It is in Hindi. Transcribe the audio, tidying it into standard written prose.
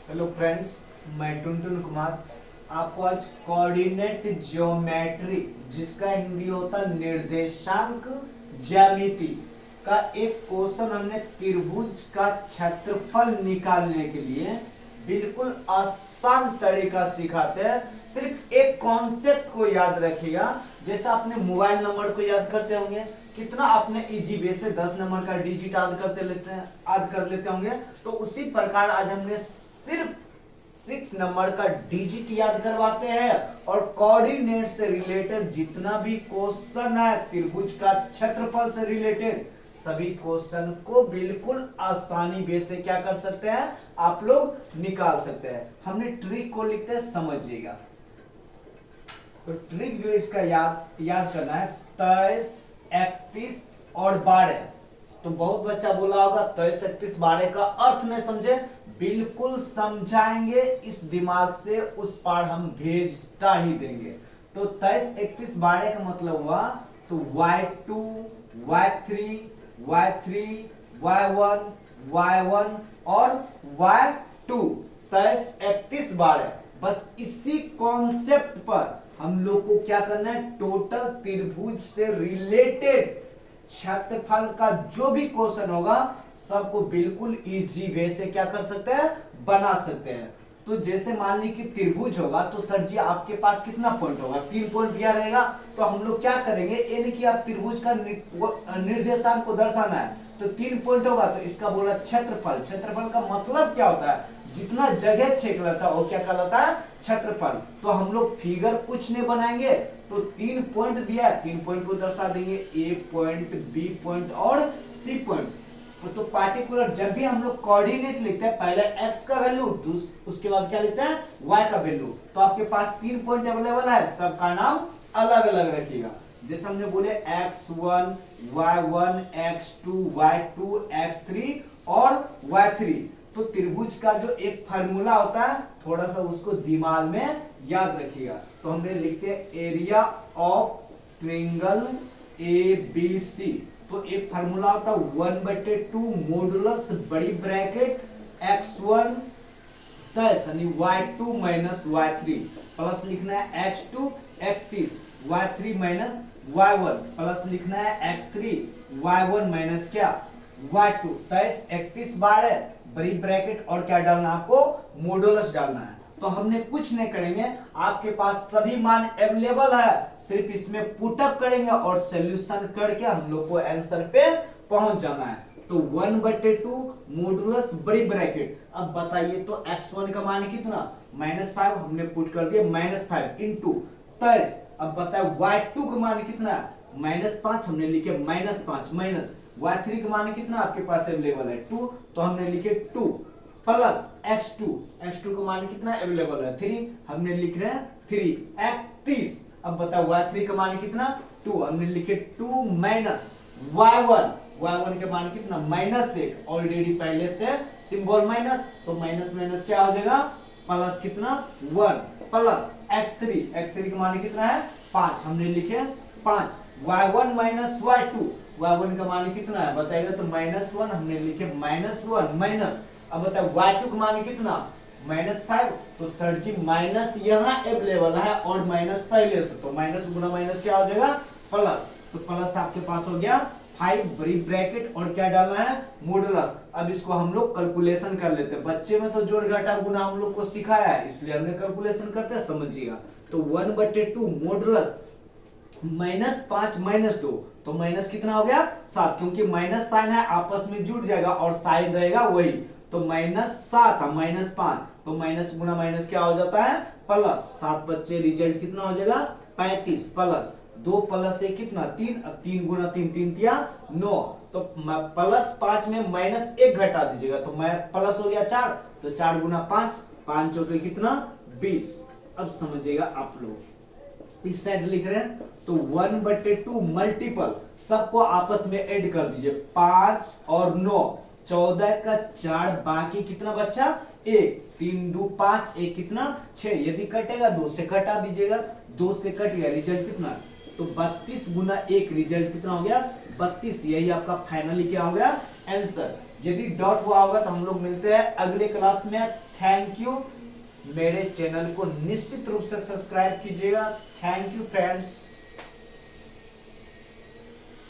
हेलो फ्रेंड्स, मैं टुनटुन कुमार आपको आज कोऑर्डिनेट ज्योमेट्री जिसका हिंदी होता निर्देशांक ज्यामिति का एक क्वेश्चन हमने त्रिभुज का क्षेत्रफल निकालने के लिए बिल्कुल आसान तरीका सिखाते हैं। सिर्फ एक कॉन्सेप्ट को याद रखिएगा। जैसा अपने मोबाइल नंबर को याद करते होंगे, कितना आपने इजी वे से 10 नंबर का डिजिट याद कर लेते होंगे, तो उसी प्रकार आज हमने सिर्फ 6 नंबर का डिजिट याद करवाते हैं और कोऑर्डिनेट से रिलेटेड जितना भी क्वेश्चन है त्रिभुज का क्षेत्रफल से रिलेटेड सभी क्वेश्चन को बिल्कुल आसानी वे से क्या कर सकते हैं, आप लोग निकाल सकते हैं। हमने ट्रिक को लिखते हैं, समझिएगा। तो ट्रिक जो इसका याद करना है 23, 31 और 12। तो बहुत बच्चा बोला होगा 23, 31, 12 का अर्थ नहीं समझे, बिल्कुल समझाएंगे। इस दिमाग से उस पार हम भेजता ही देंगे। तो 23, 31, 12 का मतलब हुआ तो y2, y3, y3, y1, y1 और y2। 23, 31, 12 बस इसी कॉन्सेप्ट पर हम लोग को क्या करना है, टोटल त्रिभुज से रिलेटेड क्षेत्रफल का जो भी क्वेश्चन होगा सबको बिल्कुल इजी वे से क्या कर सकते हैं, बना सकते हैं। तो जैसे मान ली कि त्रिभुज होगा तो सर जी आपके पास कितना पॉइंट होगा, 3 पॉइंट दिया रहेगा। तो हम लोग क्या करेंगे, यानी कि आप त्रिभुज का निर्देशांक को दर्शाना है तो 3 पॉइंट होगा तो इसका बोला क्षेत्रफल। क्षेत्रफल का मतलब क्या होता है, जितना जगह छेक रहता है वो क्या कहलाता है, क्षेत्रफल। तो हम लोग फिगर कुछ नहीं बनाएंगे, तो 3 पॉइंट दिया है, 3 पॉइंट को दर्शा देंगे, ए पॉइंट, बी पॉइंट और सी पॉइंट। तो पार्टिकुलर जब भी हम लोग कोऑर्डिनेट लिखते हैं पहले x का वैल्यू, उसके बाद क्या लिखते हैं, y का वैल्यू। तो आपके पास 3 पॉइंट अवेलेबल है, सबका नाम अलग अलग रखिएगा। जैसे हमने बोले x1, y1, x2, y2, x3 और y3। तो त्रिभुज का जो एक फार्मूला होता है थोड़ा सा उसको दिमाग में याद रखिएगा। तो हमने लिखते हैं एरिया ऑफ ट्रायंगल ABC। तो एक फार्मूला होता है 1/2 मॉडुलस बड़ी ब्रैकेट x1 यानी y2 माइनस y3 प्लस लिखना है x2 31 y3 minus y1 plus लिखना है x3 y1 माइनस क्या y2 23, 31, 12 बड़ी ब्रैकेट और क्या डालना है आपको, मॉडुलस डालना है। तो हमने कुछ नहीं करेंगे, आपके पास सभी मान अवेलेबल है, सिर्फ इसमें पुटअप करेंगे और सॉल्यूशन करके हम लोग को आंसर पे पहुंच जाना है। तो 1/2 मॉडुलस बड़ी ब्रैकेट। अब बताइए तो x1 का मान कितना, -5 हमने पुट कर दिया, -5 इंटू 23। अब बताए y2 का मान कितना, -5 हमने लिखे -5 माइनस y3 का मान कितना आपके पास अवेलेबल है 2, तो हमने लिखे 2 प्लस x2 का मान कितना अवेलेबल है 3, हमने लिख रहे हैं 3 31। अब बताओ y3 का मान कितना 2, हमने लिखे 2 माइनस y1 के मान कितना -1, ऑलरेडी पहले से सिंबल माइनस, तो माइनस माइनस क्या हो जाएगा प्लस कितना 1 प्लस x3 का मान कितना है 5, हमने लिखे 5 y1 माइनस y1 का मान कितना है बताएगा तो -1, हमने लिखे -1 माइनस। अब बताओ y2 का मान कितना -5, तो सर जी माइनस यहाँ अवेलेबल है और माइनस पहले से, तो माइनस गुना माइनस क्या हो जाएगा प्लस। तो प्लस आपके पास हो गया 5 बड़ी ब्रैकेट और क्या डालना है मॉडुलस। अब इसको हम लोग कैलकुलेशन कर लेते हैं, बच्चे में तो जोड़ घटा गुना हम लोग को सिखाया है इसलिए हमने कैलकुलेशन करते हैं, समझिएगा। तो 1/2 मॉडुलस -5 -2, तो माइनस कितना हो गया 7, क्योंकि माइनस साइन है आपस में जुड़ जाएगा और साइन रहेगा वही, तो -7 -5, तो माइनस गुना माइनस क्या हो जाता है प्लस। 7 बच्चे रिजल्ट कितना हो जाएगा 35 प्लस 2 प्लस 1 कितना 3, अब 3 गुना 3 3 तिया 9, तो +5 में -1 घटा दीजिएगा तो मैं प्लस हो गया 4, तो 4 गुना 5, 5 चौके कितना 20। अब समझिएगा आप लोग इस साइड लिख रहे हैं तो 1/2 मल्टीपल सबको आपस में ऐड कर दीजिए, 5 और 9 14 का 4, बाकी कितना बचा 1, 3 2 5, 1 कितना 6, यदि कटेगा 2 से घटा दीजिएगा, 2 से कट गया रिजल्ट कितना, तो 32 गुना 1 रिजल्ट कितना हो गया 32। यही आपका फाइनली क्या हो गया आंसर। यदि डॉट हुआ होगा तो हम लोग मिलते हैं अगले क्लास में। Thank you. मेरे चैनल को निश्चित रूप से सब्सक्राइब कीजिएगा। Thank you friends.